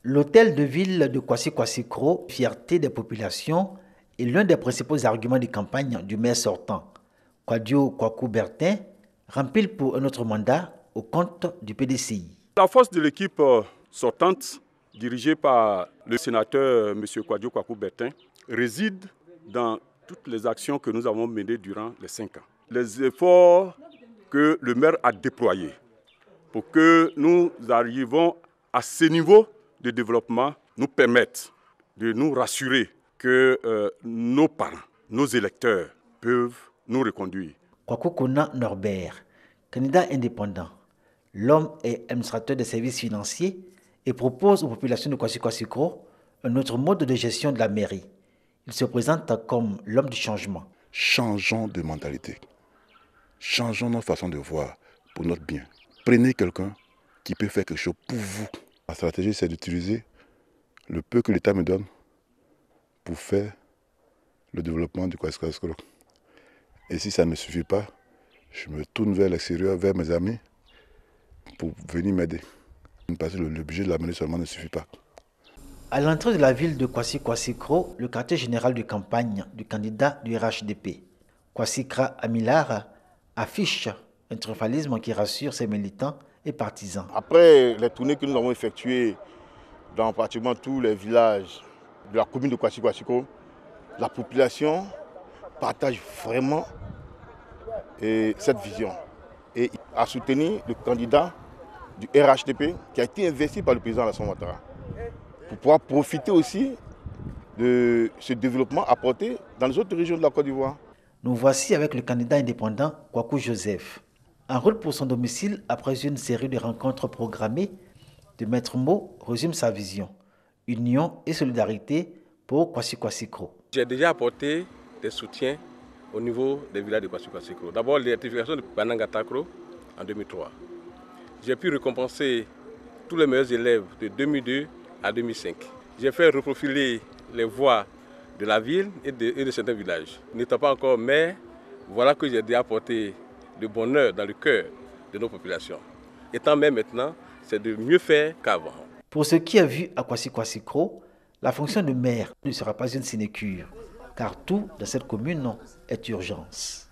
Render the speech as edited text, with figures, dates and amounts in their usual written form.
L'hôtel de ville de Kwasi-Kwasi-Kro, fierté des populations, est l'un des principaux arguments de campagne du maire sortant. Kwadio Kwaku Bertin remplit pour un autre mandat au compte du PDCI. La force de l'équipe sortante, dirigée par le sénateur M. Kwadio Kwaku Bertin, réside dans toutes les actions que nous avons menées durant les 5 ans. Les efforts que le maire a déployés pour que nous arrivions à ce niveau de développement nous permettent de nous rassurer que nos parents, nos électeurs peuvent nous reconduire. Kwaku Kona Norbert, candidat indépendant, l'homme est administrateur des services financiers et propose aux populations de Kwasi-Kwasi-Kro un autre mode de gestion de la mairie. Il se présente comme l'homme du changement. Changeons de mentalité. Changeons notre façon de voir pour notre bien. Prenez quelqu'un qui peut faire quelque chose pour vous. Ma stratégie, c'est d'utiliser le peu que l'État me donne pour faire le développement du Kwasi-Kwasi-Kro. Et si ça ne me suffit pas, je me tourne vers l'extérieur, vers mes amis, pour venir m'aider. Parce que le budget de la mairie seulement ne suffit pas. À l'entrée de la ville de Kwasi-Kwasi-Kro, le quartier général de campagne du candidat du RHDP, Kwasi-Kra Amilar, affiche un triomphalisme qui rassure ses militants et partisans. Après les tournées que nous avons effectuées dans pratiquement tous les villages de la commune de Kwasi-Kwasi-Kro, la population partage vraiment cette vision et a soutenu le candidat du RHDP qui a été investi par le président Alassane Ouattara pour pouvoir profiter aussi de ce développement apporté dans les autres régions de la Côte d'Ivoire. Nous voici avec le candidat indépendant Kwaku Joseph. En route pour son domicile, après une série de rencontres programmées, de Maître Mo résume sa vision. Union et solidarité pour Kwasi-Kwasi-Kro. J'ai déjà apporté des soutiens au niveau des villages de Kwasi-Kwasi-Kro. D'abord l'électrification de Banangatakro en 2003. J'ai pu récompenser tous les meilleurs élèves de 2002 à 2005. J'ai fait reprofiler les voies de la ville et de certains villages. N'étant pas encore maire, voilà que j'ai déjà apporté le bonheur dans le cœur de nos populations. Étant maire maintenant, c'est de mieux faire qu'avant. Pour ce qui est vu à Kwasi-Kwasi-Kro, la fonction de maire ne sera pas une sinécure, car tout dans cette commune est urgence.